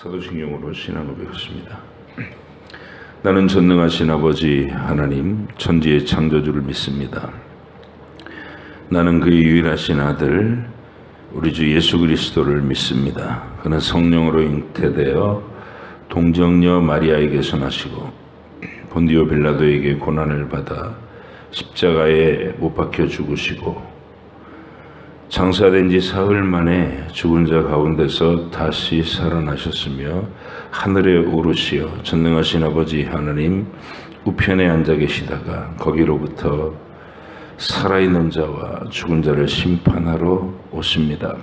사도신경으로 신앙을 배웠습니다. 나는 전능하신 아버지 하나님, 천지의 창조주를 믿습니다. 나는 그의 유일하신 아들 우리 주 예수 그리스도를 믿습니다. 그는 성령으로 잉태되어 동정녀 마리아에게서 나시고 본디오 빌라도에게 고난을 받아 십자가에 못 박혀 죽으시고 장사된 지 사흘 만에 죽은 자 가운데서 다시 살아나셨으며 하늘에 오르시어 전능하신 아버지 하나님 우편에 앉아 계시다가 거기로부터 살아있는 자와 죽은 자를 심판하러 오십니다.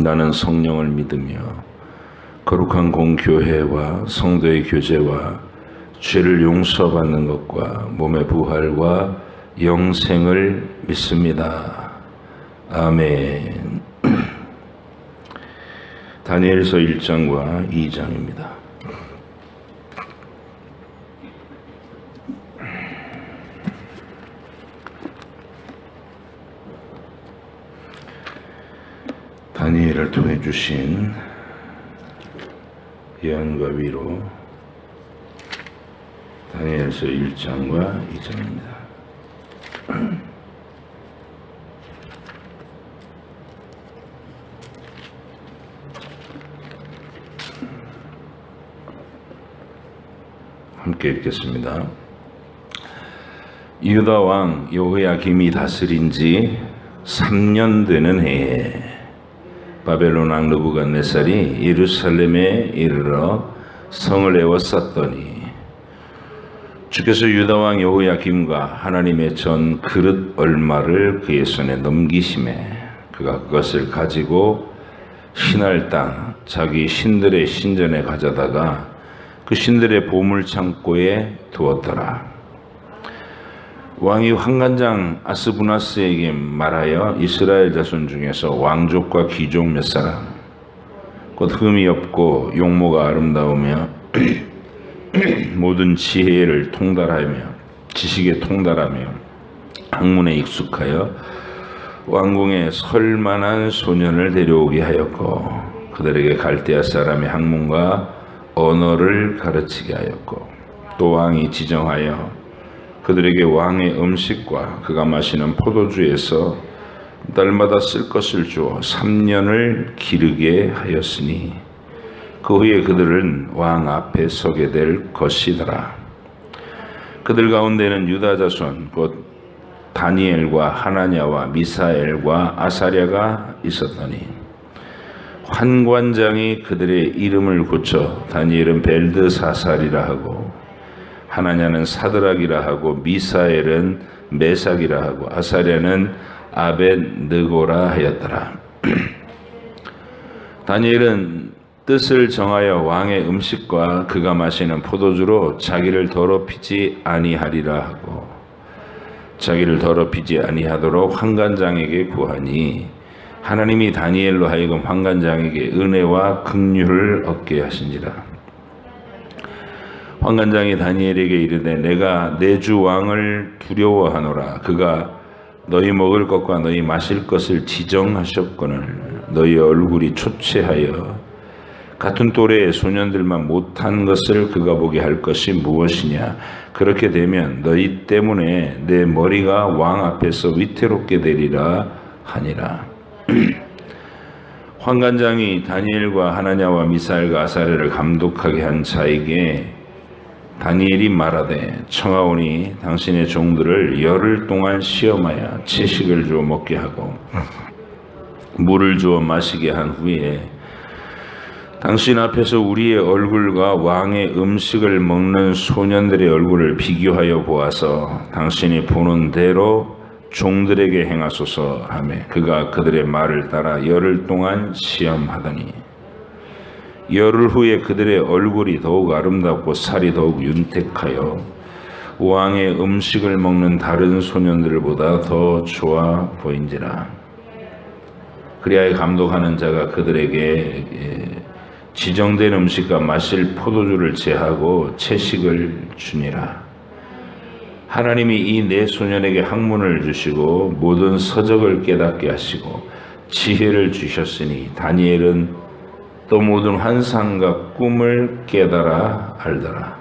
나는 성령을 믿으며 거룩한 공교회와 성도의 교제와 죄를 용서받는 것과 몸의 부활과 영생을 믿습니다. 아멘. 다니엘서 1장과 2장입니다. 다니엘을 통해 주신 예언과 위로 다니엘서 1장과 2장입니다. 함께 읽겠습니다. 유다 왕 여호야김이 다스린 지 3년 되는 해에 바벨론 왕 느부갓네살이 예루살렘에 이르러 성을 에워쌌더니 주께서 유다 왕 여호야김과 하나님의 전 그릇 얼마를 그의 손에 넘기심에 그가 그것을 가지고 신할 땅 자기 신들의 신전에 가져다가 그 신들의 보물 창고에 두었더라. 왕이 환관장 아스부나스에게 말하여 이스라엘 자손 중에서 왕족과 귀족 몇 사람 곧 흠이 없고 용모가 아름다우며 모든 지혜를 통달하며 지식에 통달하며 학문에 익숙하여 왕궁에 설 만한 소년을 데려오게 하였고 그들에게 갈대아 사람의 학문과 언어를 가르치게 하였고 또 왕이 지정하여 그들에게 왕의 음식과 그가 마시는 포도주에서 날마다 쓸 것을 주어 3년을 기르게 하였으니 그 후에 그들은 왕 앞에 서게 될 것이더라. 그들 가운데는 유다 자손 곧 다니엘과 하나냐와 미사엘과 아사랴가 있었더니 환관장이 그들의 이름을 고쳐 다니엘은 벨드사살이라 하고 하나냐는 사드락이라 하고 미사엘은 메삭이라 하고 아사랴는 아벳느고라 하였더라. 다니엘은 뜻을 정하여 왕의 음식과 그가 마시는 포도주로 자기를 더럽히지 아니하리라 하고 자기를 더럽히지 아니하도록 환관장에게 구하니 하나님이 다니엘로 하여금 환관장에게 은혜와 긍휼을 얻게 하신지라. 환관장이 다니엘에게 이르되 내가 내 주 왕을 두려워하노라. 그가 너희 먹을 것과 너희 마실 것을 지정하셨거늘 너희 얼굴이 초췌하여 같은 또래의 소년들만 못한 것을 그가 보게 할 것이 무엇이냐. 그렇게 되면 너희 때문에 내 머리가 왕 앞에서 위태롭게 되리라 하니라. 환관장이 다니엘과 하나냐와 미사엘과 아사랴를 감독하게 한 자에게 다니엘이 말하되 청하오니 당신의 종들을 열흘 동안 시험하여 채식을 주어 먹게 하고 물을 주어 마시게 한 후에 당신 앞에서 우리의 얼굴과 왕의 음식을 먹는 소년들의 얼굴을 비교하여 보아서 당신이 보는 대로 종들에게 행하소서 하며 그가 그들의 말을 따라 열흘 동안 시험하더니 열흘 후에 그들의 얼굴이 더욱 아름답고 살이 더욱 윤택하여 왕의 음식을 먹는 다른 소년들보다 더 좋아 보인지라. 그리하여 감독하는 자가 그들에게 지정된 음식과 마실 포도주를 제하고 채식을 주니라. 하나님이 이 네 소년에게 학문을 주시고 모든 서적을 깨닫게 하시고 지혜를 주셨으니 다니엘은 또 모든 환상과 꿈을 깨달아 알더라.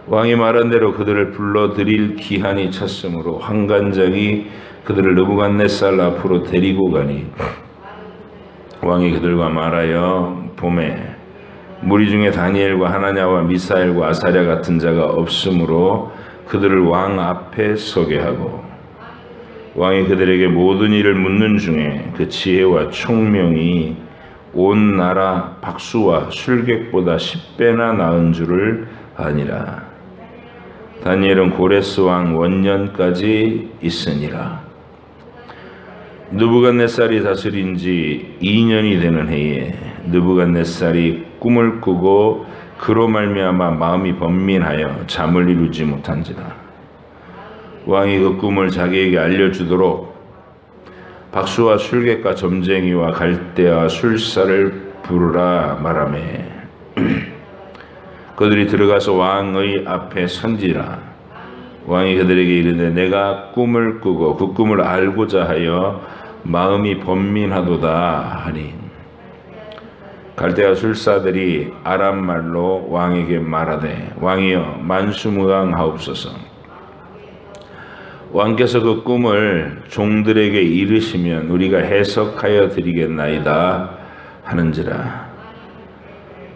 왕이 말한 대로 그들을 불러들일 기한이 찼으므로 환관장이 그들을 느부갓네살 앞으로 데리고 가니 왕이 그들과 말하여 봄에 무리 중에 다니엘과 하나냐와 미사엘과 아사랴 같은 자가 없으므로 그들을 왕 앞에 서게 하고 왕이 그들에게 모든 일을 묻는 중에 그 지혜와 총명이 온 나라 박수와 술객보다 10배나 나은 줄을 아니라. 다니엘은 고레스 왕 원년까지 있으니라. 느부갓네살이 다스린 지 2년이 되는 해에 느부갓네살이 꿈을 꾸고 그로 말미암아 마음이 번민하여 잠을 이루지 못한지라. 왕이 그 꿈을 자기에게 알려주도록 박수와 술객과 점쟁이와 갈대와 술사를 부르라 말하매 그들이 들어가서 왕의 앞에 선지라. 왕이 그들에게 이르되 내가 꿈을 꾸고 그 꿈을 알고자 하여 마음이 번민하도다 하니 갈대아 술사들이 아람 말로 왕에게 말하되 왕이여 만수무강하옵소서. 왕께서 그 꿈을 종들에게 이르시면 우리가 해석하여 드리겠나이다 하는지라.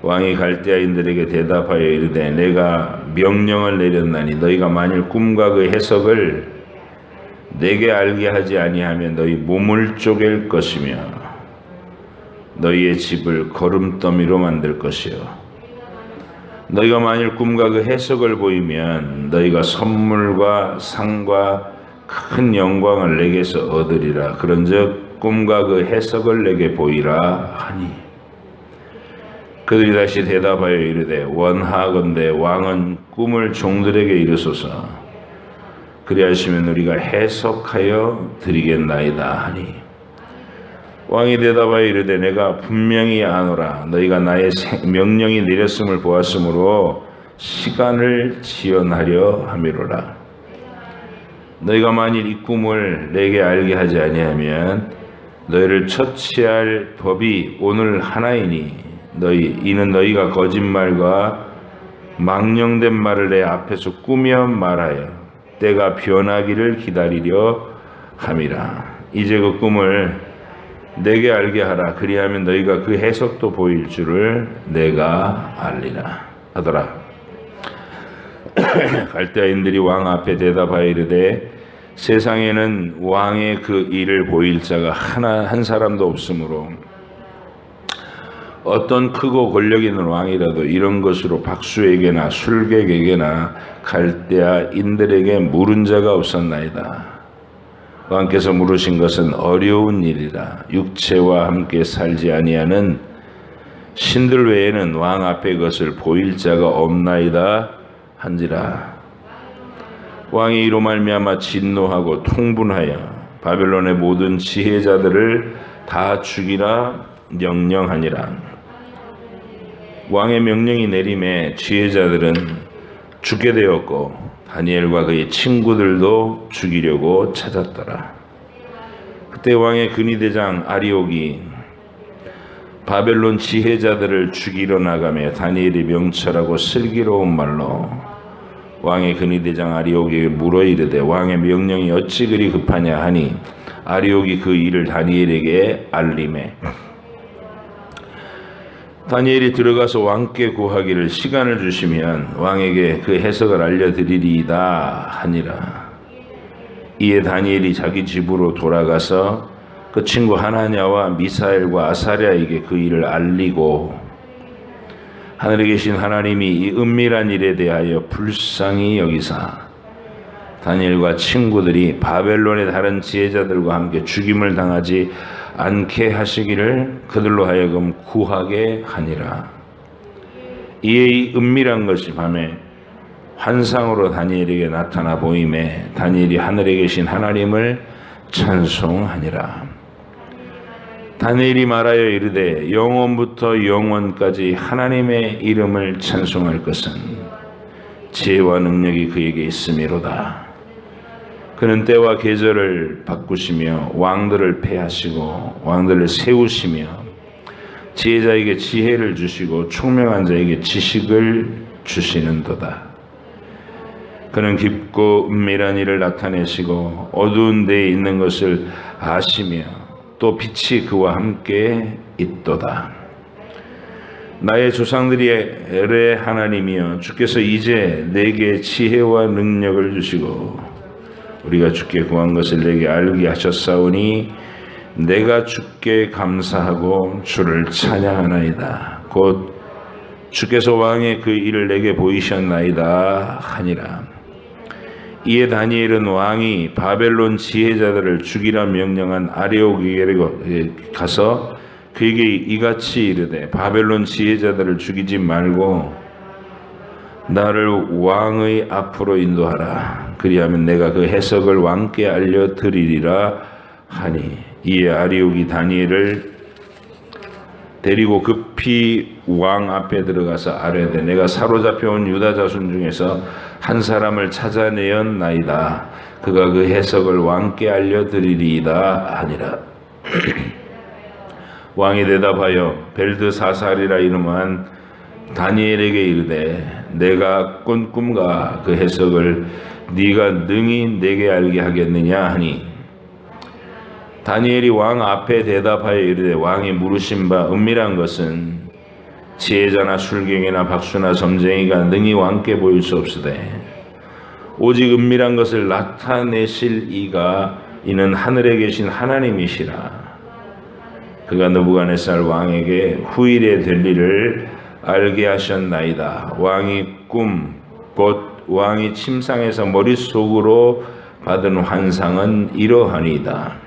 왕이 갈대아인들에게 대답하여 이르되 내가 명령을 내렸나니 너희가 만일 꿈과 그 해석을 내게 알게 하지 아니하면 너희 몸을 쪼갤 것이며 너희의 집을 거름더미로 만들 것이요 너희가 만일 꿈과 그 해석을 보이면 너희가 선물과 상과 큰 영광을 내게서 얻으리라. 그런즉 꿈과 그 해석을 내게 보이라 하니 그들이 다시 대답하여 이르되 원하건대 왕은 꿈을 종들에게 이르소서. 그리하시면 우리가 해석하여 드리겠나이다 하니 왕이 대답하여 이르되 내가 분명히 아노라. 너희가 나의 명령이 내렸음을 보았으므로 시간을 지연하려 함이로라. 너희가 만일 이 꿈을 내게 알게 하지 아니하면 너희를 처치할 법이 오늘 하나이니 이는 너희가 거짓말과 망령된 말을 내 앞에서 꾸며 말하여 때가 변하기를 기다리려 함이라. 이제 그 꿈을 내게 알게 하라. 그리하면 너희가 그 해석도 보일 줄을 내가 알리라 하더라. 갈대아인들이 왕 앞에 대답하여 이르되 세상에는 왕의 그 일을 보일 자가 한 사람도 없으므로 어떤 크고 권력 있는 왕이라도 이런 것으로 박수에게나 술객에게나 갈대아인들에게 물은 자가 없었나이다. 왕께서 물으신 것은 어려운 일이라. 육체와 함께 살지 아니하는 신들 외에는 왕 앞에 그것을 보일 자가 없나이다 한지라. 왕이 이로 말미암아 진노하고 통분하여 바벨론의 모든 지혜자들을 다 죽이라 명령하니라. 왕의 명령이 내림에 지혜자들은 죽게 되었고 다니엘과 그의 친구들도 죽이려고 찾았더라. 그때 왕의 근위대장 아리옥이 바벨론 지혜자들을 죽이러 나가며 다니엘이 명철하고 슬기로운 말로 왕의 근위대장 아리옥에게 물어 이르되 왕의 명령이 어찌 그리 급하냐 하니 아리옥이 그 일을 다니엘에게 알림해 다니엘이 들어가서 왕께 구하기를 시간을 주시면 왕에게 그 해석을 알려드리리이다 하니라. 이에 다니엘이 자기 집으로 돌아가서 그 친구 하나냐와 미사엘과 아사랴에게 그 일을 알리고 하늘에 계신 하나님이 이 은밀한 일에 대하여 불쌍히 여기사 다니엘과 친구들이 바벨론의 다른 지혜자들과 함께 죽임을 당하지 않게 하시기를 그들로 하여금 구하게 하니라. 이에 이 은밀한 것이 밤에 환상으로 다니엘에게 나타나 보임에 다니엘이 하늘에 계신 하나님을 찬송하니라. 다니엘이 말하여 이르되 영원부터 영원까지 하나님의 이름을 찬송할 것은 지혜와 능력이 그에게 있음이로다. 그는 때와 계절을 바꾸시며 왕들을 패하시고 왕들을 세우시며 지혜자에게 지혜를 주시고 총명한 자에게 지식을 주시는도다. 그는 깊고 은밀한 일을 나타내시고 어두운 데에 있는 것을 아시며 또 빛이 그와 함께 있도다. 나의 조상들의 엘의 하나님이여, 주께서 이제 내게 지혜와 능력을 주시고 우리가 주께 구한 것을 내게 알게 하셨사오니 내가 주께 감사하고 주를 찬양하나이다. 곧 주께서 왕의 그 일을 내게 보이셨나이다 하니라. 이에 다니엘은 왕이 바벨론 지혜자들을 죽이라 명령한 아레오에게 가서 그에게 이같이 이르되, 바벨론 지혜자들을 죽이지 말고 나를 왕의 앞으로 인도하라. 그리하면 내가 그 해석을 왕께 알려드리리라 하니, 이에 아리옥이 다니엘을 데리고 급히 왕 앞에 들어가서 아뢰되, 내가 사로잡혀온 유다 자손 중에서 한 사람을 찾아내었나이다. 그가 그 해석을 왕께 알려드리리이다 하니라. 왕이 대답하여 벨드사살이라 이름한 다니엘에게 이르되, 내가 꾼 꿈과 그 해석을 네가 능히 내게 알게 하겠느냐 하니, 다니엘이 왕 앞에 대답하여 이르되, 왕이 물으신 바 은밀한 것은 지혜자나 술경이나 박수나 점쟁이가 능히 왕께 보일 수 없으되 오직 은밀한 것을 나타내실 이는 하늘에 계신 하나님이시라. 그가 느부갓네살 왕에게 후일에 될 일을 알게 하셨나이다. 왕이 꿈, 곧 왕이 침상에서 머릿속으로 받은 환상은 이러하니이다.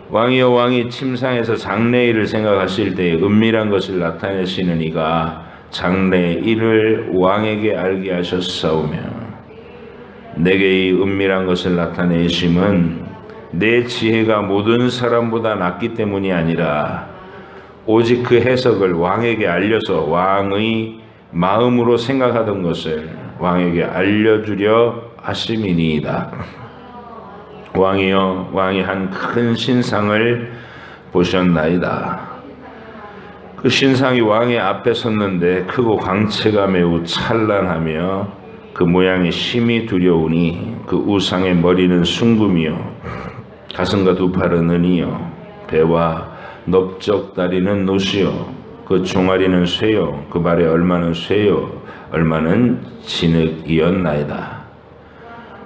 왕이여, 왕이 침상에서 장래일을 생각하실 때에 은밀한 것을 나타내시는 이가 장래일을 왕에게 알게 하셨사오며, 내게 이 은밀한 것을 나타내심은 내 지혜가 모든 사람보다 낫기 때문이 아니라 오직 그 해석을 왕에게 알려서 왕의 마음으로 생각하던 것을 왕에게 알려주려 하심이니이다. 왕이여, 왕이 한 큰 신상을 보셨나이다. 그 신상이 왕의 앞에 섰는데 크고 광채가 매우 찬란하며 그 모양이 심히 두려우니 그 우상의 머리는 순금이요 가슴과 두 팔은 은이요 배와 넓적 다리는 노시요 그 종아리는 쇠요 그 발에 얼마는 쇠요 얼마는 진흙이었나이다.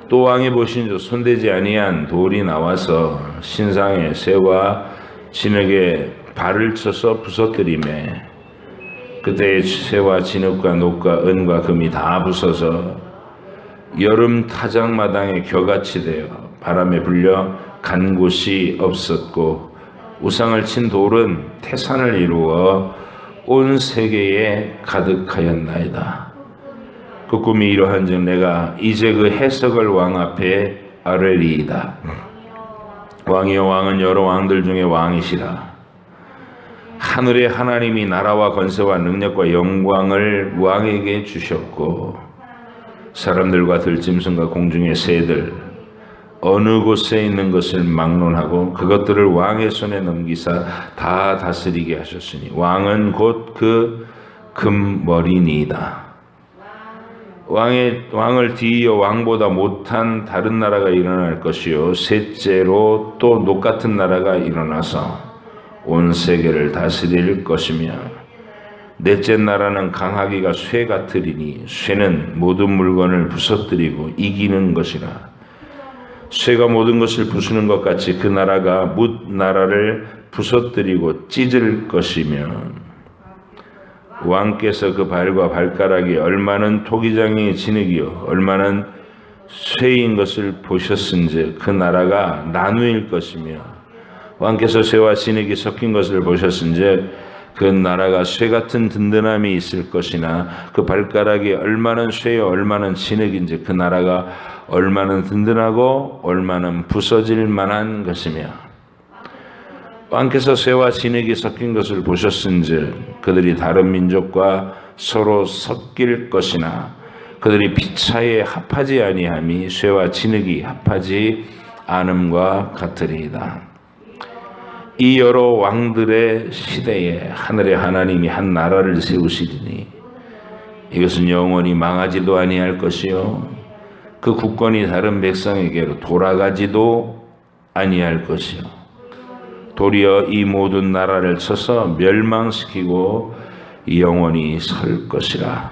또 왕이 보신 즉 손대지 아니한 돌이 나와서 신상의 쇠와 진흙에 발을 쳐서 부서뜨리매, 그때의 쇠와 진흙과 녹과 은과 금이 다 부서서 여름 타작마당에 겨같이 되어 바람에 불려 간 곳이 없었고, 우상을 친 돌은 태산을 이루어 온 세계에 가득하였나이다. 그 꿈이 이러한즉 내가 이제 그 해석을 왕 앞에 아뢰리이다. 왕이여, 왕은 여러 왕들 중에 왕이시라. 하늘의 하나님이 나라와 권세와 능력과 영광을 왕에게 주셨고, 사람들과 들짐승과 공중의 새들 어느 곳에 있는 것을 막론하고 그것들을 왕의 손에 넘기사 다 다스리게 하셨으니 왕은 곧 그 금머리니이다. 왕을 뒤이어 왕보다 못한 다른 나라가 일어날 것이요 셋째로 또 녹같은 나라가 일어나서 온 세계를 다스릴 것이며, 넷째 나라는 강하기가 쇠 같으리니 쇠는 모든 물건을 부서뜨리고 이기는 것이라. 쇠가 모든 것을 부수는 것 같이 그 나라가 뭇 나라를 부서뜨리고 찢을 것이며, 왕께서 그 발과 발가락이 얼마는 토기장이 진흙이요 얼마는 쇠인 것을 보셨은즉 그 나라가 나누일 것이며, 왕께서 쇠와 진흙이 섞인 것을 보셨은즉 그 나라가 쇠 같은 든든함이 있을 것이나 그 발가락이 얼마는 쇠요 얼마는 진흙인지 그 나라가 얼마는 든든하고 얼마는 부서질 만한 것이며, 왕께서 쇠와 진흙이 섞인 것을 보셨은즉 그들이 다른 민족과 서로 섞일 것이나 그들이 피차에 합하지 아니함이 쇠와 진흙이 합하지 않음과 같으리이다. 이 여러 왕들의 시대에 하늘의 하나님이 한 나라를 세우시리니 이것은 영원히 망하지도 아니할 것이요 그 국권이 다른 백성에게로 돌아가지도 아니할 것이요 도리어 이 모든 나라를 쳐서 멸망시키고 영원히 설 것이라.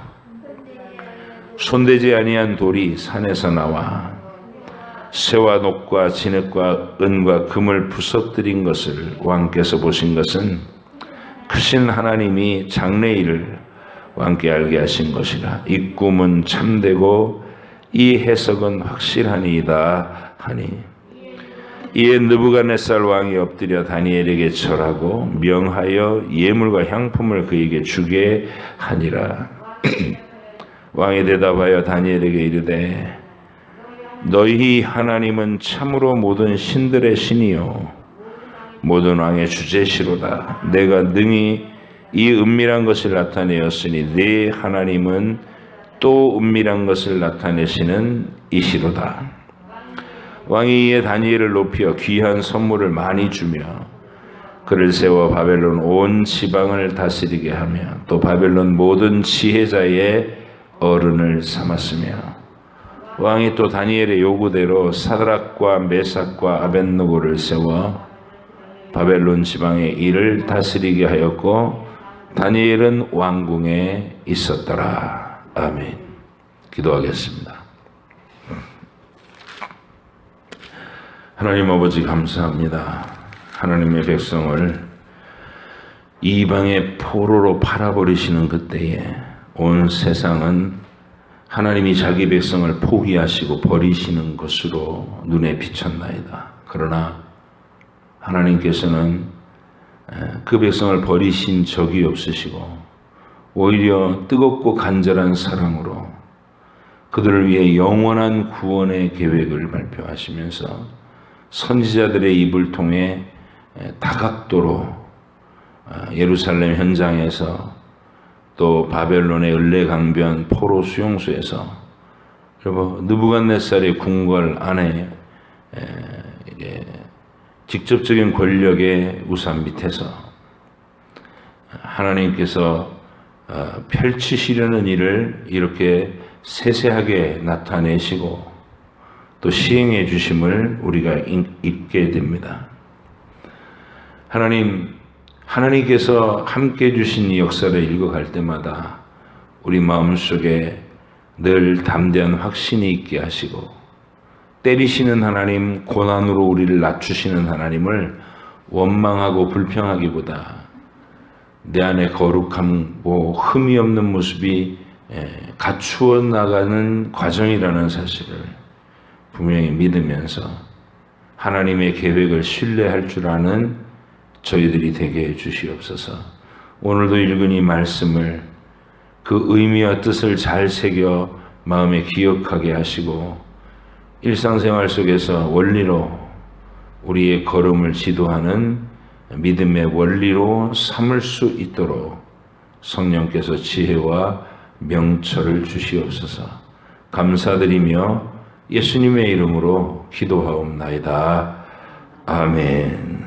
손대지 아니한 돌이 산에서 나와 새와 녹과 진흙과 은과 금을 부서뜨린 것을 왕께서 보신 것은 크신 하나님이 장래일을 왕께 알게 하신 것이라. 이 꿈은 참되고 이 해석은 확실하니이다 하니 이에 느부갓네살 왕이 엎드려 다니엘에게 절하고 명하여 예물과 향품을 그에게 주게 하니라. 왕이 대답하여 다니엘에게 이르되 너희 하나님은 참으로 모든 신들의 신이요 모든 왕의 주제시로다. 내가 능히 이 은밀한 것을 나타내었으니 네 하나님은 또 은밀한 것을 나타내시는 이시로다. 왕이 이에 다니엘을 높여 귀한 선물을 많이 주며 그를 세워 바벨론 온 지방을 다스리게 하며 또 바벨론 모든 지혜자의 어른을 삼았으며 왕이 또 다니엘의 요구대로 사드락과 메삭과 아벳느고를 세워 바벨론 지방의 일을 다스리게 하였고 다니엘은 왕궁에 있었더라. 아멘. 기도하겠습니다. 하나님 아버지 감사합니다. 하나님의 백성을 이방의 포로로 팔아버리시는 그때에 온 세상은 하나님이 자기 백성을 포기하시고 버리시는 것으로 눈에 비쳤나이다. 그러나 하나님께서는 그 백성을 버리신 적이 없으시고 오히려 뜨겁고 간절한 사랑으로 그들을 위해 영원한 구원의 계획을 발표하시면서 선지자들의 입을 통해 다각도로 예루살렘 현장에서 또 바벨론의 을레강변 포로 수용소에서 그리고 느부갓네살의 궁궐 안에 직접적인 권력의 우산 밑에서 하나님께서 펼치시려는 일을 이렇게 세세하게 나타내시고 또 시행해 주심을 우리가 잊게 됩니다. 하나님께서 함께 주신 이 역사를 읽어갈 때마다 우리 마음속에 늘 담대한 확신이 있게 하시고 때리시는 하나님, 고난으로 우리를 낮추시는 하나님을 원망하고 불평하기보다 내 안에 거룩함고 흠이 없는 모습이 갖추어 나가는 과정이라는 사실을 분명히 믿으면서 하나님의 계획을 신뢰할 줄 아는 저희들이 되게 해 주시옵소서. 오늘도 읽은 이 말씀을 그 의미와 뜻을 잘 새겨 마음에 기억하게 하시고 일상생활 속에서 원리로 우리의 걸음을 지도하는 믿음의 원리로 삼을 수 있도록 성령께서 지혜와 명철을 주시옵소서. 감사드리며 예수님의 이름으로 기도하옵나이다. 아멘.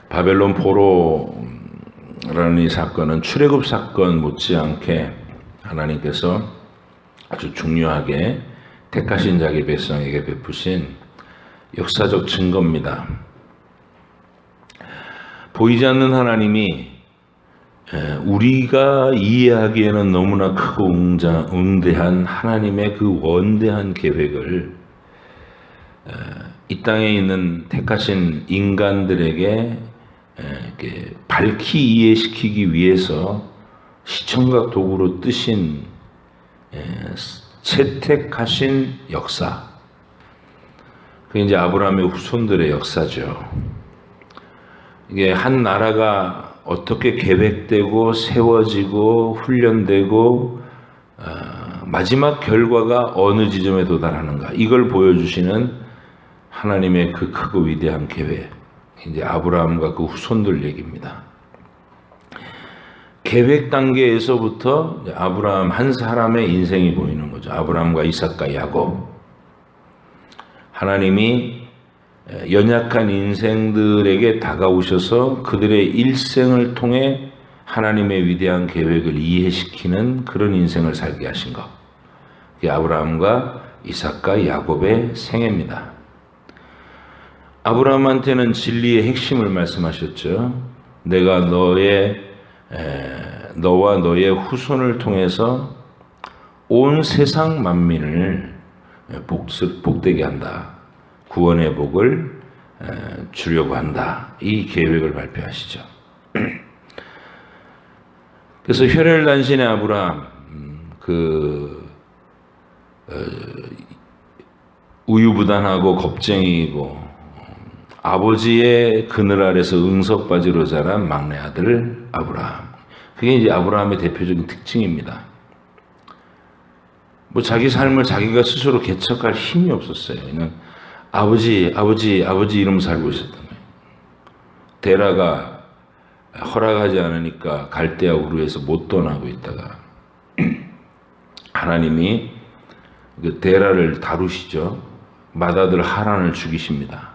바벨론 포로라는 이 사건은 출애굽 사건 못지않게 하나님께서 아주 중요하게 택하신 자기 백성에게 베푸신 역사적 증거입니다. 보이지 않는 하나님이 우리가 이해하기에는 너무나 크고 웅대한 하나님의 그 원대한 계획을 이 땅에 있는 택하신 인간들에게 밝히 이해시키기 위해서 시청각 도구로 뜨신 채택하신 역사. 그게 이제 아브라함의 후손들의 역사죠. 이게 한 나라가 어떻게 계획되고 세워지고 훈련되고 마지막 결과가 어느 지점에 도달하는가 이걸 보여주시는 하나님의 그 크고 위대한 계획. 이제 아브라함과 그 후손들 얘기입니다. 계획 단계에서부터 아브라함 한 사람의 인생이 보이는 거죠. 아브라함과 이삭과 야곱. 하나님이 연약한 인생들에게 다가오셔서 그들의 일생을 통해 하나님의 위대한 계획을 이해시키는 그런 인생을 살게 하신 것. 그게 아브라함과 이삭과 야곱의 생애입니다. 아브라함한테는 진리의 핵심을 말씀하셨죠. 내가 너와 너의 후손을 통해서 온 세상 만민을 복되게 한다. 구원의 복을 주려고 한다. 이 계획을 발표하시죠. 그래서 혈혈단신의 아브라함, 우유부단하고 겁쟁이고 아버지의 그늘 아래서 응석바지로 자란 막내 아들 아브라함. 그게 이제 아브라함의 대표적인 특징입니다. 뭐 자기 삶을 자기가 스스로 개척할 힘이 없었어요. 그냥 아버지 이러면서 살고 있었던 거예요. 데라가 허락하지 않으니까 갈대아 우르에서 못 떠나고 있다가 하나님이 그 데라를 다루시죠. 맏아들 하란을 죽이십니다.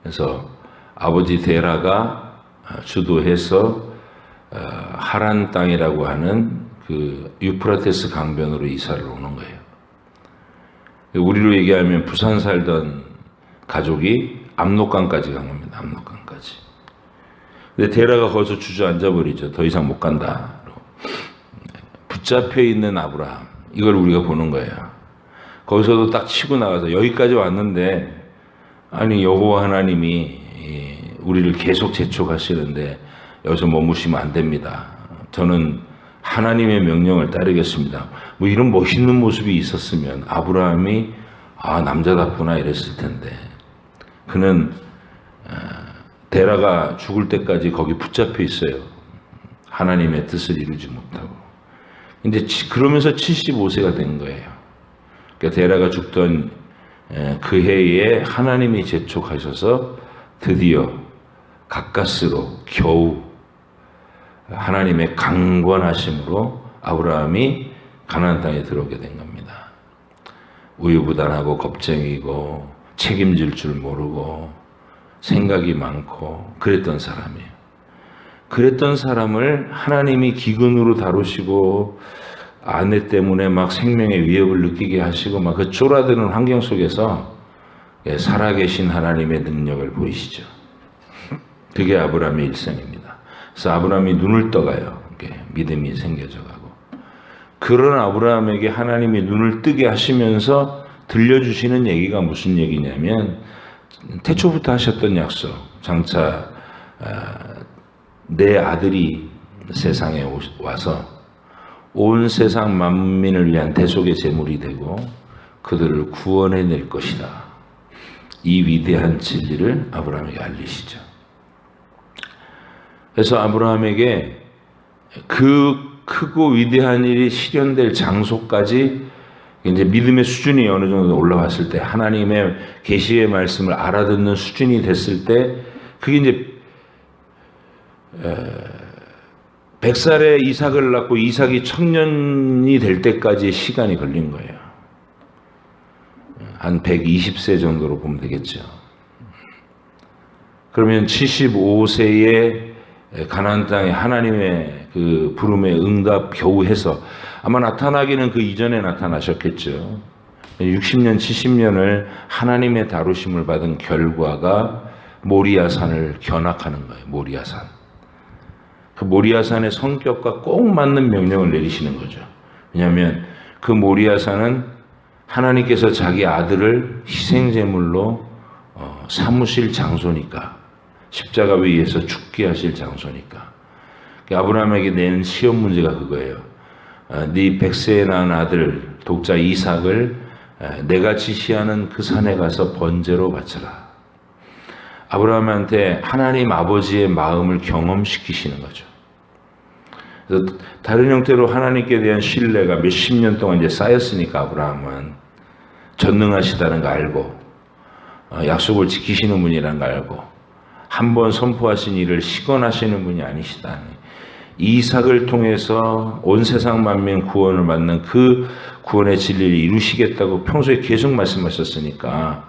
그래서 아버지 데라가 주도해서 하란 땅이라고 하는 그 유프라테스 강변으로 이사를 오는 거예요. 우리로 얘기하면 부산 살던 가족이 압록강까지 간 겁니다. 압록강까지. 근데 데라가 거기서 주저앉아 버리죠. 더 이상 못 간다. 붙잡혀 있는 아브라함. 이걸 우리가 보는 거예요. 거기서도 딱 치고 나가서 여기까지 왔는데 아니 여호와 하나님이 우리를 계속 재촉하시는데 여기서 머무시면 안 됩니다. 저는 하나님의 명령을 따르겠습니다. 뭐 이런 멋있는 모습이 있었으면 아브라함이 남자답구나 이랬을 텐데 그는 데라가 죽을 때까지 거기 붙잡혀 있어요. 하나님의 뜻을 이루지 못하고. 근데 그러면서 75세가 된 거예요. 그러니까 데라가 죽던 그 해에 하나님이 재촉하셔서 드디어 가까스로 겨우 하나님의 강권하심으로 아브라함이 가나안 땅에 들어오게 된 겁니다. 우유부단하고 겁쟁이고 책임질 줄 모르고 생각이 많고 그랬던 사람이에요. 그랬던 사람을 하나님이 기근으로 다루시고 아내 때문에 막 생명의 위협을 느끼게 하시고 막 그 쫄아드는 환경 속에서 살아계신 하나님의 능력을 보이시죠. 그게 아브라함의 일생입니다. 그래서 아브라함이 눈을 떠가요. 믿음이 생겨져 가고. 그런 아브라함에게 하나님이 눈을 뜨게 하시면서 들려주시는 얘기가 무슨 얘기냐면 태초부터 하셨던 약속. 장차 내 아들이 세상에 와서 온 세상 만민을 위한 대속의 제물이 되고 그들을 구원해낼 것이다. 이 위대한 진리를 아브라함에게 알리시죠. 그래서 아브라함에게 그 크고 위대한 일이 실현될 장소까지 이제 믿음의 수준이 어느 정도 올라왔을 때 하나님의 계시의 말씀을 알아듣는 수준이 됐을 때 그게 이제 100살에 이삭을 낳고 이삭이 청년이 될 때까지의 시간이 걸린 거예요. 한 120세 정도로 보면 되겠죠. 그러면 75세에 가나안 땅에 하나님의 그 부름에 응답 겨우 해서 아마 나타나기는 그 이전에 나타나셨겠죠. 60년, 70년을 하나님의 다루심을 받은 결과가 모리아산을 견학하는 거예요. 모리아산. 그 모리아산의 성격과 꼭 맞는 명령을 내리시는 거죠. 왜냐하면 그 모리아산은 하나님께서 자기 아들을 희생제물로 삼으실 장소니까. 십자가 위에서 죽게 하실 장소니까. 아브라함에게 낸 시험 문제가 그거예요. 네 100세에 낳은 아들 독자 이삭을 내가 지시하는 그 산에 가서 번제로 바쳐라. 아브라함한테 하나님 아버지의 마음을 경험시키시는 거죠. 그래서 다른 형태로 하나님께 대한 신뢰가 몇십 년 동안 이제 쌓였으니까 아브라함은 전능하시다는 거 알고 약속을 지키시는 분이라는 거 알고 한 번 선포하신 일을 시건하시는 분이 아니시다니 이삭을 통해서 온 세상 만민 구원을 받는 그 구원의 진리를 이루시겠다고 평소에 계속 말씀하셨으니까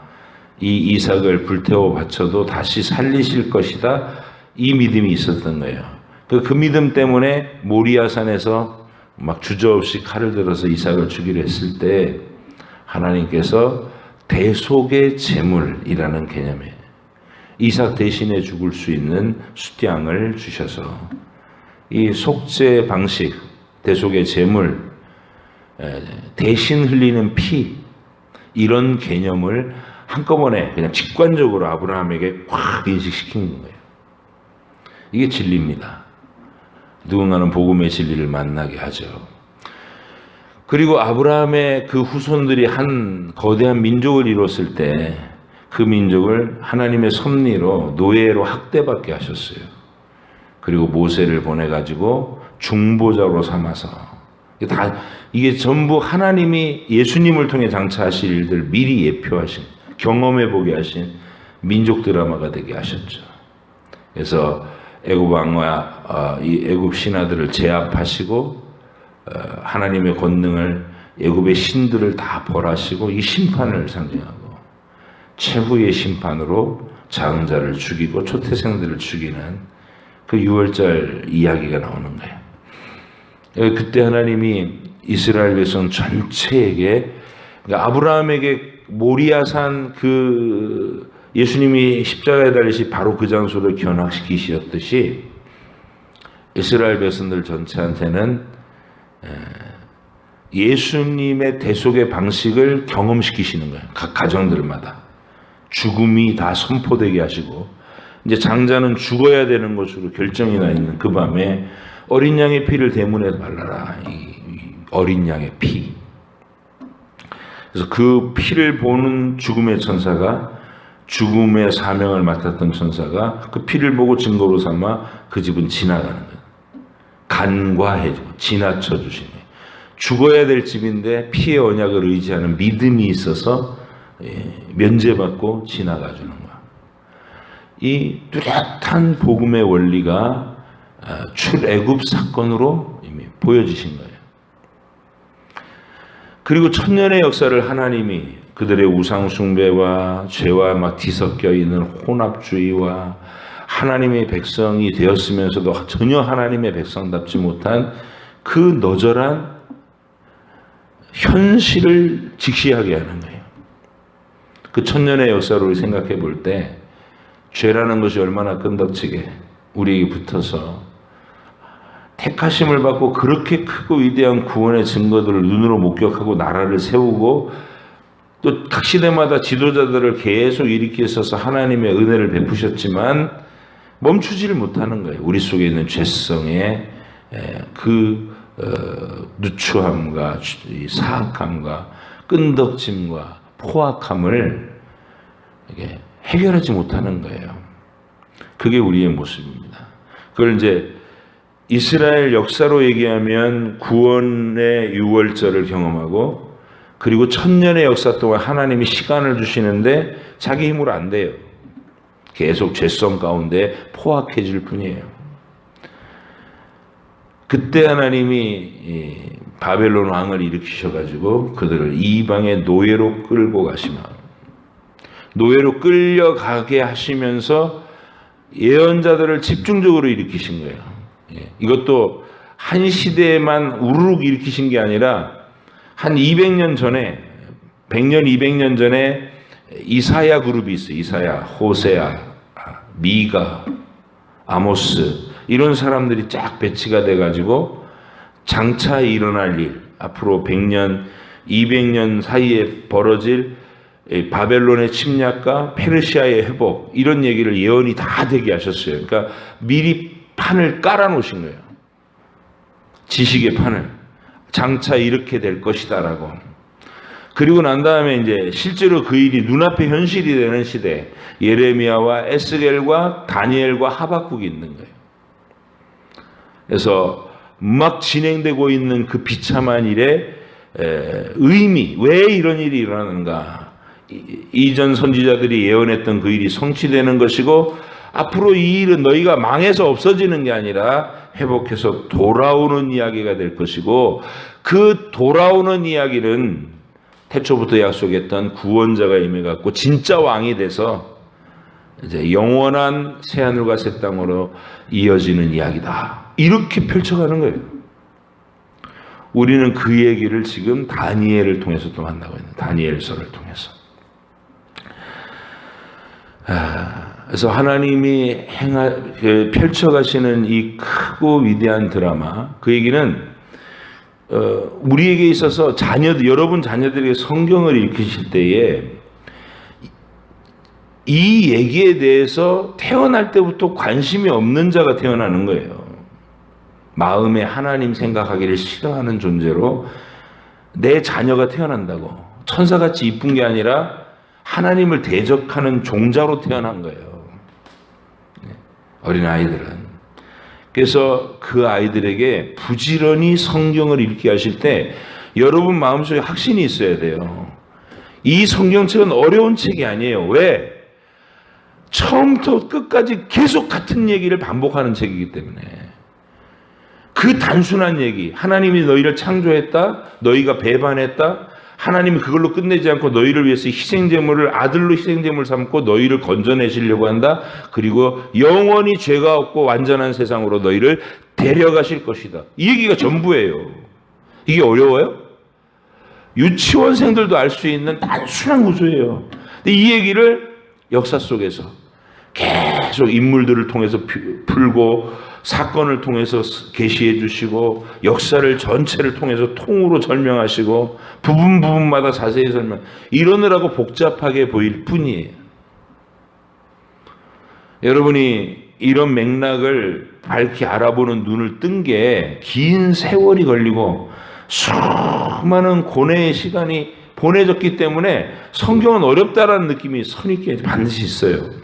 이 이삭을 불태워 바쳐도 다시 살리실 것이다, 이 믿음이 있었던 거예요. 그 믿음 때문에 모리아산에서 막 주저없이 칼을 들어서 이삭을 죽이려 했을 때 하나님께서 대속의 제물이라는 개념에 이삭 대신에 죽을 수 있는 숫양을 주셔서 이 속죄 방식, 대속의 제물, 대신 흘리는 피, 이런 개념을 한꺼번에 그냥 직관적으로 아브라함에게 확 인식시키는 거예요. 이게 진리입니다. 누군가는 복음의 진리를 만나게 하죠. 그리고 아브라함의 그 후손들이 한 거대한 민족을 이뤘을 때 그 민족을 하나님의 섭리로 노예로 학대받게 하셨어요. 그리고 모세를 보내가지고 중보자로 삼아서 이게 전부 하나님이 예수님을 통해 장차하실 일들 미리 예표하신, 경험해보게 하신 민족 드라마가 되게 하셨죠. 그래서 애굽 왕과 이 애굽 신하들을 제압하시고 하나님의 권능을, 애굽의 신들을 다 벌하시고 이 심판을 상징하고 최후의 심판으로 장자를 죽이고 초태생들을 죽이는 그 유월절 이야기가 나오는 거예요. 그때 하나님이 이스라엘 백성 전체에게, 그러니까 아브라함에게 모리아산 그 예수님이 십자가에 달리시 바로 그 장소를 견학시키셨듯이 이스라엘 백성들 전체한테는 예수님의 대속의 방식을 경험시키시는 거예요. 각 가정들마다 죽음이 다 선포되게 하시고, 이제 장자는 죽어야 되는 것으로 결정이 나 있는 그 밤에 어린 양의 피를 대문에 발라라. 이 어린 양의 피. 그래서 그 피를 보는 죽음의 천사가, 죽음의 사명을 맡았던 천사가 그 피를 보고 증거로 삼아 그 집은 지나가는 거예요. 간과해주고 지나쳐 주시네. 죽어야 될 집인데 피의 언약을 의지하는 믿음이 있어서 면제받고 지나가 주는 거야. 이 뚜렷한 복음의 원리가 출애굽 사건으로 이미 보여지신 거예요. 그리고 천년의 역사를 하나님이 그들의 우상 숭배와 죄와 막 뒤섞여 있는 혼합주의와 하나님의 백성이 되었으면서도 전혀 하나님의 백성답지 못한 그 너절한 현실을 직시하게 하는 거예요. 그 천년의 역사를 생각해 볼 때 죄라는 것이 얼마나 끈덕지게 우리에게 붙어서 택하심을 받고 그렇게 크고 위대한 구원의 증거들을 눈으로 목격하고 나라를 세우고 또 각 시대마다 지도자들을 계속 일으켜 있어서 하나님의 은혜를 베푸셨지만 멈추지를 못하는 거예요. 우리 속에 있는 죄성의 그 누추함과 사악함과 끈덕짐과 포악함을 해결하지 못하는 거예요. 그게 우리의 모습입니다. 그걸 이제 이스라엘 역사로 얘기하면 구원의 유월절을 경험하고, 그리고 천년의 역사 동안 하나님이 시간을 주시는데 자기 힘으로 안 돼요. 계속 죄성 가운데 포악해질 뿐이에요. 그때 하나님이 바벨론 왕을 일으키셔가지고 그들을 이방의 노예로 끌고 가시면, 노예로 끌려가게 하시면서 예언자들을 집중적으로 일으키신 거예요. 이것도 한 시대에만 우르륵 일으키신 게 아니라 한 200년 전에, 100년, 200년 전에 이사야 그룹이 있어요. 이사야, 호세아, 미가, 아모스, 이런 사람들이 쫙 배치가 돼가지고 장차 일어날 일, 앞으로 100년, 200년 사이에 벌어질 바벨론의 침략과 페르시아의 회복, 이런 얘기를 예언이 다 되게 하셨어요. 그러니까 미리 판을 깔아놓으신 거예요. 지식의 판을. 장차 이렇게 될 것이다라고. 그리고 난 다음에 이제 실제로 그 일이 눈앞에 현실이 되는 시대, 예레미야와 에스겔과 다니엘과 하박국이 있는 거예요. 그래서 막 진행되고 있는 그 비참한 일의 의미, 왜 이런 일이 일어나는가. 이전 선지자들이 예언했던 그 일이 성취되는 것이고, 앞으로 이 일은 너희가 망해서 없어지는 게 아니라 회복해서 돌아오는 이야기가 될 것이고, 그 돌아오는 이야기는 태초부터 약속했던 구원자가 임해갖고 진짜 왕이 돼서 이제 영원한 새하늘과 새 땅으로 이어지는 이야기다. 이렇게 펼쳐가는 거예요. 우리는 그 얘기를 지금 다니엘을 통해서 또 만나고 있는, 다니엘서를 통해서. 그래서 하나님이 펼쳐가시는 이 크고 위대한 드라마, 그 얘기는 우리에게 있어서 여러분 자녀들에게 성경을 읽으실 때에 이 얘기에 대해서 태어날 때부터 관심이 없는 자가 태어나는 거예요. 마음에 하나님 생각하기를 싫어하는 존재로 내 자녀가 태어난다고. 천사같이 이쁜 게 아니라 하나님을 대적하는 종자로 태어난 거예요. 어린 아이들은. 그래서 그 아이들에게 부지런히 성경을 읽게 하실 때 여러분 마음속에 확신이 있어야 돼요. 이 성경책은 어려운 책이 아니에요. 왜? 처음부터 끝까지 계속 같은 얘기를 반복하는 책이기 때문에. 그 단순한 얘기, 하나님이 너희를 창조했다, 너희가 배반했다, 하나님이 그걸로 끝내지 않고 너희를 위해서 희생제물을 아들로 희생제물 삼고 너희를 건져내시려고 한다. 그리고 영원히 죄가 없고 완전한 세상으로 너희를 데려가실 것이다. 이 얘기가 전부예요. 이게 어려워요? 유치원생들도 알 수 있는 단순한 구조예요. 근데 이 얘기를 역사 속에서 계속 인물들을 통해서 풀고 사건을 통해서 계시해 주시고 역사를 전체를 통해서 통으로 설명하시고 부분마다 자세히 설명, 이러느라고 복잡하게 보일 뿐이에요. 여러분이 이런 맥락을 밝히 알아보는 눈을 뜬 게 긴 세월이 걸리고 수많은 고뇌의 시간이 보내졌기 때문에 성경은 어렵다라는 느낌이 선있게 반드시 있어요.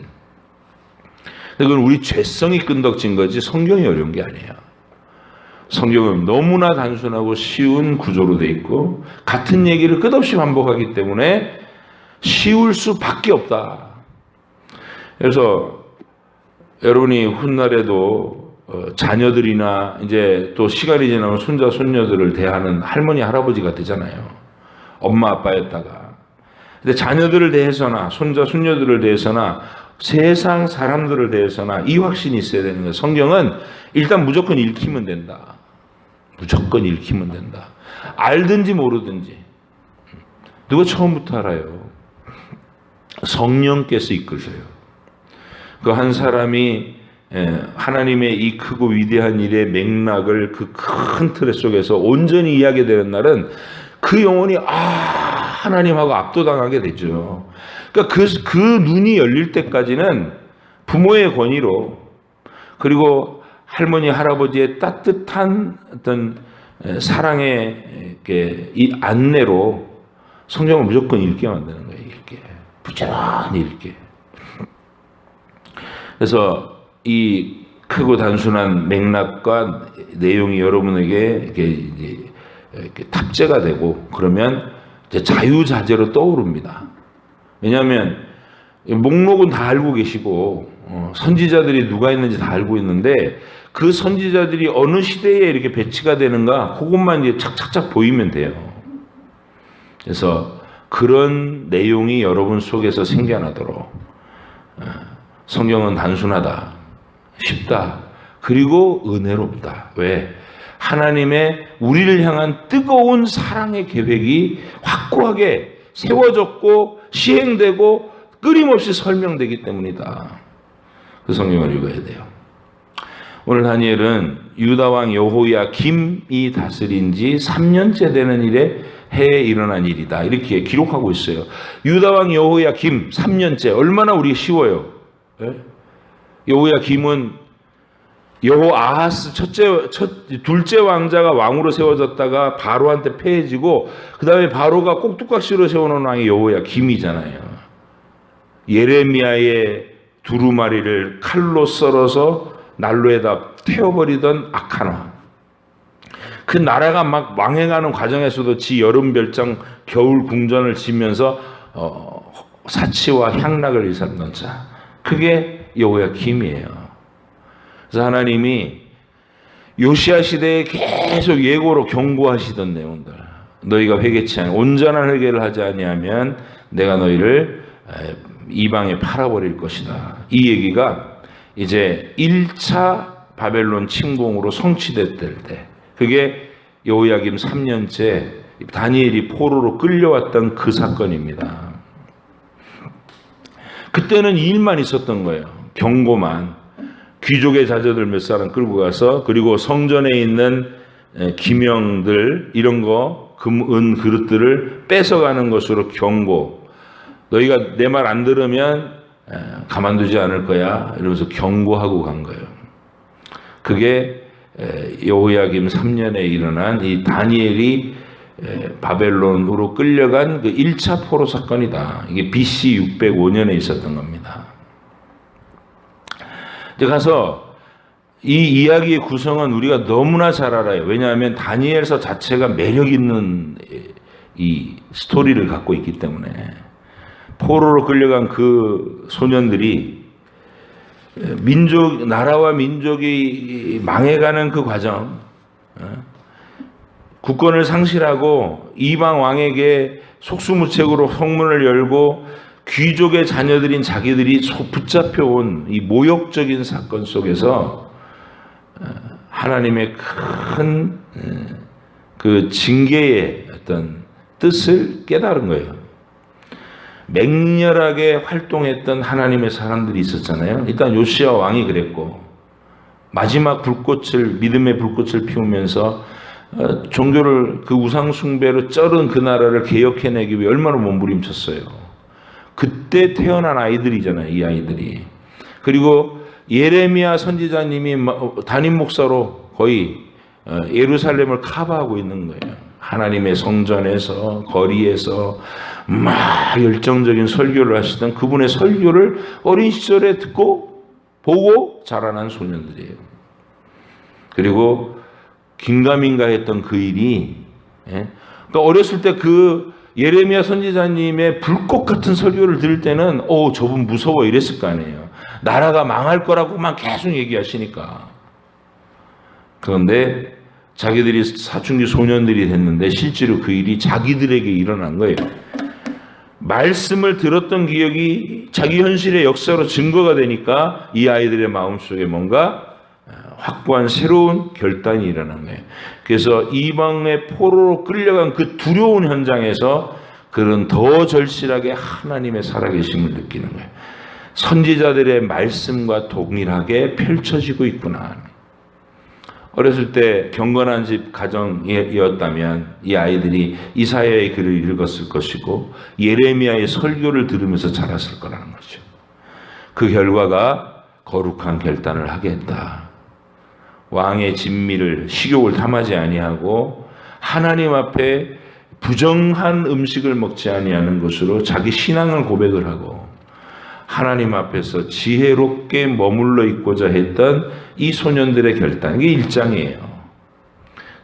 그건 우리 죄성이 끈덕진 거지 성경이 어려운 게 아니에요. 성경은 너무나 단순하고 쉬운 구조로 돼 있고 같은 얘기를 끝없이 반복하기 때문에 쉬울 수밖에 없다. 그래서 여러분이 훗날에도 자녀들이나 이제 또 시간이 지나면 손자 손녀들을 대하는 할머니 할아버지가 되잖아요. 엄마 아빠였다가. 근데 자녀들을 대해서나 손자 손녀들을 대해서나 세상 사람들을 대해서나 이 확신이 있어야 되는 거예요. 성경은 일단 무조건 읽히면 된다. 무조건 읽히면 된다. 알든지 모르든지. 누가 처음부터 알아요? 성령께서 이끄셔요. 그 한 사람이 하나님의 이 크고 위대한 일의 맥락을 그 큰 틀 속에서 온전히 이야기되는 날은 그 영혼이 하나님하고 압도당하게 되죠. 그러니까 그 눈이 열릴 때까지는 부모의 권위로, 그리고 할머니 할아버지의 따뜻한 어떤 사랑의 이 안내로 성경을 무조건 읽게 만드는 거예요. 읽게, 부지런히 읽게. 그래서 이 크고 단순한 맥락과 내용이 여러분에게 이렇게 탑재가 되고 그러면 이제 자유자재로 떠오릅니다. 왜냐하면 목록은 다 알고 계시고 선지자들이 누가 있는지 다 알고 있는데 그 선지자들이 어느 시대에 이렇게 배치가 되는가 그것만 이제 착착착 보이면 돼요. 그래서 그런 내용이 여러분 속에서 생겨나도록 성경은 단순하다, 쉽다, 그리고 은혜롭다. 왜? 하나님의 우리를 향한 뜨거운 사랑의 계획이 확고하게 세워졌고 시행되고 끊임없이 설명되기 때문이다. 그 성경을 읽어야 돼요. 오늘 다니엘은 유다 왕 여호야김이 다스린 지 3년째 되는 일에 해에 일어난 일이다. 이렇게 기록하고 있어요. 유다 왕 여호야김 3년째. 얼마나 우리가 쉬워요. 여호야김은 여호아하스 둘째 왕자가 왕으로 세워졌다가 바로한테 패해지고 그 다음에 바로가 꼭두각시로 세워놓은 왕이 여호야김이잖아요. 예레미야의 두루마리를 칼로 썰어서 난로에다 태워버리던 악한 왕. 그 나라가 막 망해가는 과정에서도 지 여름별장 겨울 궁전을 지면서 사치와 향락을 일삼던 자. 그게 여호야김이에요. 그래서 하나님이 요시야 시대에 계속 예고로 경고하시던 내용들. 너희가 회개치 않으면 온전한 회개를 하지 아니하면 내가 너희를 이방에 팔아버릴 것이다. 이 얘기가 이제 1차 바벨론 침공으로 성취됐을 때, 그게 여호야김 3년째 다니엘이 포로로 끌려왔던 그 사건입니다. 그때는 이 일만 있었던 거예요. 경고만. 귀족의 자녀들 몇 사람 끌고 가서, 그리고 성전에 있는 기명들 이런 거, 금, 은 그릇들을 뺏어가는 것으로 경고. 너희가 내 말 안 들으면 가만두지 않을 거야. 이러면서 경고하고 간 거예요. 그게 여호야김 3년에 일어난 이 다니엘이 바벨론으로 끌려간 그 1차 포로 사건이다. 이게 BC 605년에 있었던 겁니다. 이제 가서 이 이야기의 구성은 우리가 너무나 잘 알아요. 왜냐하면 다니엘서 자체가 매력 있는 이 스토리를 갖고 있기 때문에. 포로로 끌려간 그 소년들이 나라와 민족이 망해가는 그 과정, 국권을 상실하고 이방 왕에게 속수무책으로 성문을 열고 귀족의 자녀들인 자기들이 붙잡혀온 이 모욕적인 사건 속에서 하나님의 큰 그 징계의 어떤 뜻을 깨달은 거예요. 맹렬하게 활동했던 하나님의 사람들이 있었잖아요. 일단 요시야 왕이 그랬고, 마지막 믿음의 불꽃을 피우면서 종교를 그 우상 숭배로 쩔은 그 나라를 개혁해내기 위해 얼마나 몸부림쳤어요. 그때 태어난 아이들이잖아요, 이 아이들이. 그리고 예레미야 선지자님이 담임 목사로 거의 예루살렘을 커버하고 있는 거예요. 하나님의 성전에서, 거리에서 막 열정적인 설교를 하시던 그분의 설교를 어린 시절에 듣고 보고 자라난 소년들이에요. 그리고 긴가민가 했던 그 일이, 그러니까 어렸을 때 그 예레미야 선지자님의 불꽃 같은 설교를 들을 때는 저분 무서워 이랬을 거 아니에요. 나라가 망할 거라고만 계속 얘기하시니까. 그런데 자기들이 사춘기 소년들이 됐는데 실제로 그 일이 자기들에게 일어난 거예요. 말씀을 들었던 기억이 자기 현실의 역사로 증거가 되니까 이 아이들의 마음속에 뭔가 확고한 새로운 결단이 일어난 거예요. 그래서 이방의 포로로 끌려간 그 두려운 현장에서 그런 더 절실하게 하나님의 살아계심을 느끼는 거예요. 선지자들의 말씀과 동일하게 펼쳐지고 있구나. 어렸을 때 경건한 집 가정이었다면 이 아이들이 이사야의 글을 읽었을 것이고 예레미야의 설교를 들으면서 자랐을 거라는 거죠. 그 결과가 거룩한 결단을 하게 했다. 왕의 진미를, 식욕을 탐하지 아니하고 하나님 앞에 부정한 음식을 먹지 아니하는 것으로 자기 신앙을 고백을 하고 하나님 앞에서 지혜롭게 머물러 있고자 했던 이 소년들의 결단, 이게 1장이에요.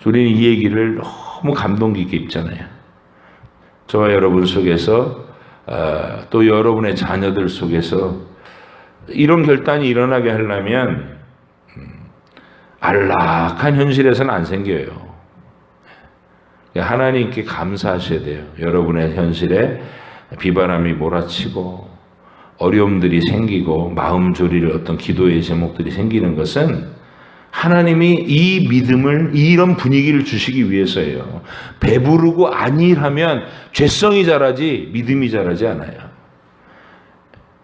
우리는 이 얘기를 너무 감동 깊게 읽잖아요. 저와 여러분 속에서 또 여러분의 자녀들 속에서 이런 결단이 일어나게 하려면 안락한 현실에서는 안 생겨요. 하나님께 감사하셔야 돼요. 여러분의 현실에 비바람이 몰아치고 어려움들이 생기고 마음 졸일 어떤 기도의 제목들이 생기는 것은 하나님이 이 믿음을, 이런 분위기를 주시기 위해서예요. 배부르고 안일하면 죄성이 자라지 믿음이 자라지 않아요.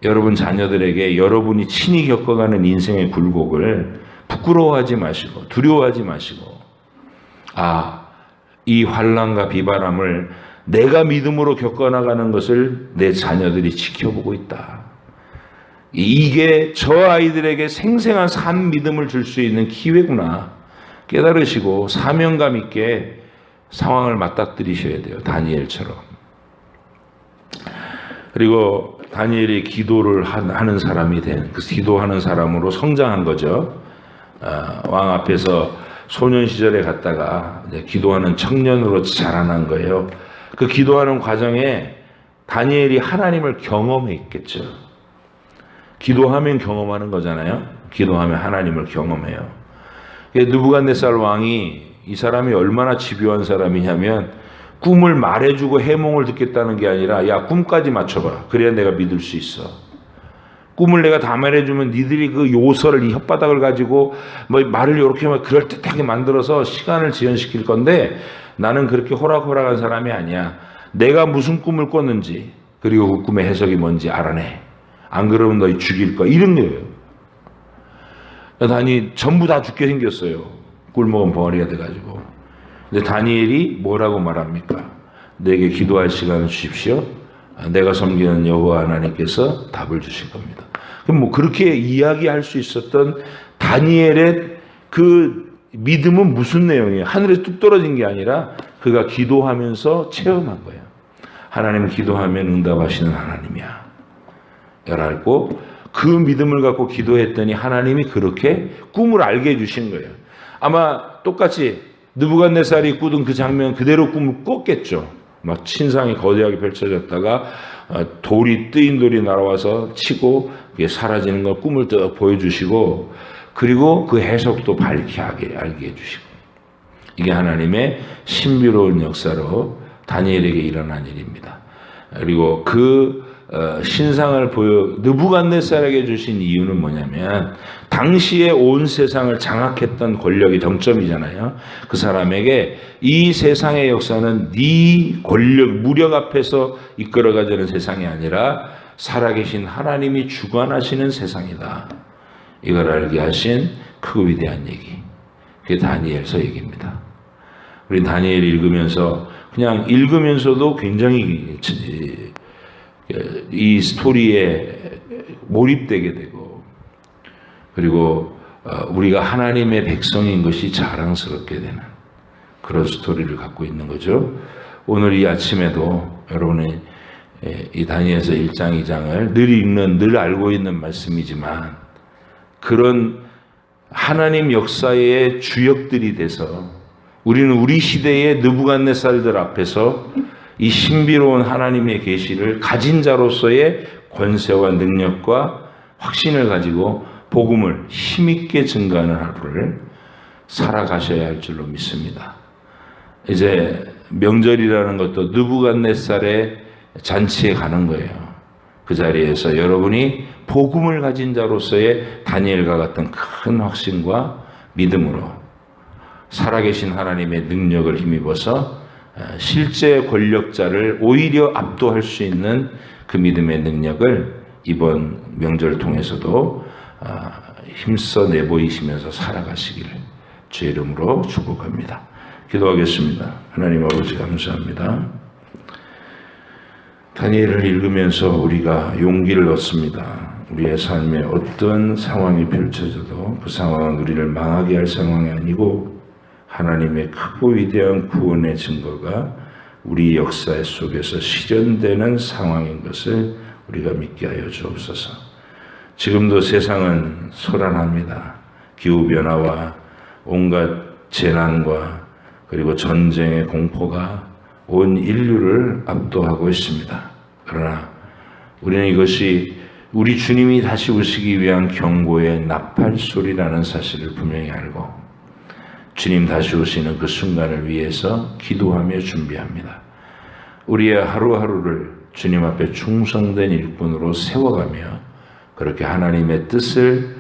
여러분 자녀들에게 여러분이 친히 겪어가는 인생의 굴곡을 부끄러워하지 마시고 두려워하지 마시고, 이 환난과 비바람을 내가 믿음으로 겪어나가는 것을 내 자녀들이 지켜보고 있다. 이게 저 아이들에게 생생한 산 믿음을 줄 수 있는 기회구나 깨달으시고 사명감 있게 상황을 맞닥뜨리셔야 돼요. 다니엘처럼. 그리고 다니엘이 기도를 하는 사람이 된, 그 기도하는 사람으로 성장한 거죠. 왕 앞에서 소년 시절에 갔다가 이제 기도하는 청년으로 자라난 거예요. 그 기도하는 과정에 다니엘이 하나님을 경험했겠죠. 기도하면 경험하는 거잖아요. 기도하면 하나님을 경험해요. 느부갓네살 왕이 이 사람이 얼마나 집요한 사람이냐면 꿈을 말해주고 해몽을 듣겠다는 게 아니라 야 꿈까지 맞춰봐. 그래야 내가 믿을 수 있어. 꿈을 내가 다 말해주면 니들이 그 요서를 이 혓바닥을 가지고 뭐 말을 이렇게 그럴듯하게 만들어서 시간을 지연시킬 건데 나는 그렇게 호락호락한 사람이 아니야. 내가 무슨 꿈을 꿨는지 그리고 그 꿈의 해석이 뭔지 알아내. 안 그러면 너희 죽일 거야. 이런 거예요. 다니 전부 다 죽게 생겼어요. 꿀먹은 벙어리가 돼가지고. 근데 다니엘이 뭐라고 말합니까? 내게 기도할 시간을 주십시오. 내가 섬기는 여호와 하나님께서 답을 주실 겁니다. 그럼 뭐 그렇게 이야기할 수 있었던 다니엘의 그 믿음은 무슨 내용이에요? 하늘에서 뚝 떨어진 게 아니라 그가 기도하면서 체험한 거예요. 하나님은 기도하면 응답하시는 하나님이야. 알고 그 믿음을 갖고 기도했더니 하나님이 그렇게 꿈을 알게 해주신 거예요. 아마 똑같이 느부갓네살이 꾸던 그 장면 그대로 꿈을 꿨겠죠. 막 신상이 거대하게 펼쳐졌다가 돌이 뜨인 돌이 날아와서 치고 그게 사라지는 걸 꿈을 딱 보여주시고 그리고 그 해석도 밝게 알게 해주시고 이게 하나님의 신비로운 역사로 다니엘에게 일어난 일입니다. 그리고 그 신상을 느부갓네살에게 주신 이유는 뭐냐면 당시에 온 세상을 장악했던 권력의 정점이잖아요. 그 사람에게 이 세상의 역사는 네 권력 무력 앞에서 이끌어가자는 세상이 아니라 살아계신 하나님이 주관하시는 세상이다. 이걸 알게 하신 크고 위대한 얘기. 그게 다니엘서 얘기입니다. 우리 다니엘 읽으면서 그냥 읽으면서도 굉장히 이 스토리에 몰입되게 되고 그리고 우리가 하나님의 백성인 것이 자랑스럽게 되는 그런 스토리를 갖고 있는 거죠. 오늘 이 아침에도 여러분이 이 다니엘서 1장 2장을 늘 읽는 늘 알고 있는 말씀이지만 그런 하나님 역사의 주역들이 돼서 우리는 우리 시대의 느부갓네살들 앞에서 이 신비로운 하나님의 계시를 가진 자로서의 권세와 능력과 확신을 가지고 복음을 힘있게 증거하는 하루를 살아가셔야 할 줄로 믿습니다. 이제 명절이라는 것도 느부갓네살의 잔치에 가는 거예요. 그 자리에서 여러분이 복음을 가진 자로서의 다니엘과 같은 큰 확신과 믿음으로 살아계신 하나님의 능력을 힘입어서 실제 권력자를 오히려 압도할 수 있는 그 믿음의 능력을 이번 명절을 통해서도 힘써 내보이시면서 살아가시기를 주의 이름으로 축복합니다. 기도하겠습니다. 하나님 아버지 감사합니다. 다니엘을 읽으면서 우리가 용기를 얻습니다. 우리의 삶에 어떤 상황이 펼쳐져도 그 상황은 우리를 망하게 할 상황이 아니고 하나님의 크고 위대한 구원의 증거가 우리 역사 속에서 실현되는 상황인 것을 우리가 믿게 하여 주옵소서. 지금도 세상은 소란합니다. 기후변화와 온갖 재난과 그리고 전쟁의 공포가 온 인류를 압도하고 있습니다. 그러나 우리는 이것이 우리 주님이 다시 오시기 위한 경고의 나팔소리라는 사실을 분명히 알고 주님 다시 오시는 그 순간을 위해서 기도하며 준비합니다. 우리의 하루하루를 주님 앞에 충성된 일꾼으로 세워가며 그렇게 하나님의 뜻을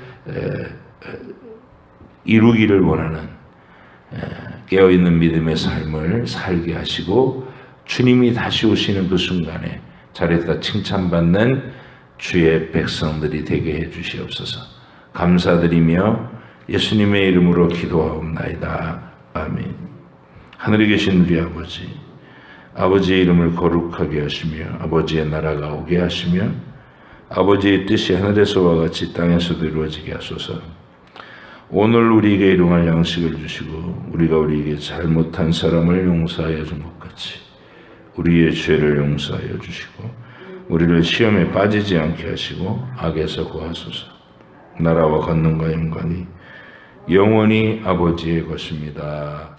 이루기를 원하는 깨어있는 믿음의 삶을 살게 하시고 주님이 다시 오시는 그 순간에 잘했다 칭찬받는 주의 백성들이 되게 해 주시옵소서. 감사드리며 예수님의 이름으로 기도하옵나이다. 아멘. 하늘에 계신 우리 아버지, 아버지의 이름을 거룩하게 하시며 아버지의 나라가 오게 하시며 아버지의 뜻이 하늘에서와 같이 땅에서도 이루어지게 하소서. 오늘 우리에게 일용할 양식을 주시고 우리가 우리에게 잘못한 사람을 용서하여 준 것 같이 우리의 죄를 용서하여 주시고 우리를 시험에 빠지지 않게 하시고 악에서 구하소서. 나라와 권능과 영광이 영원히 아버지의 것입니다.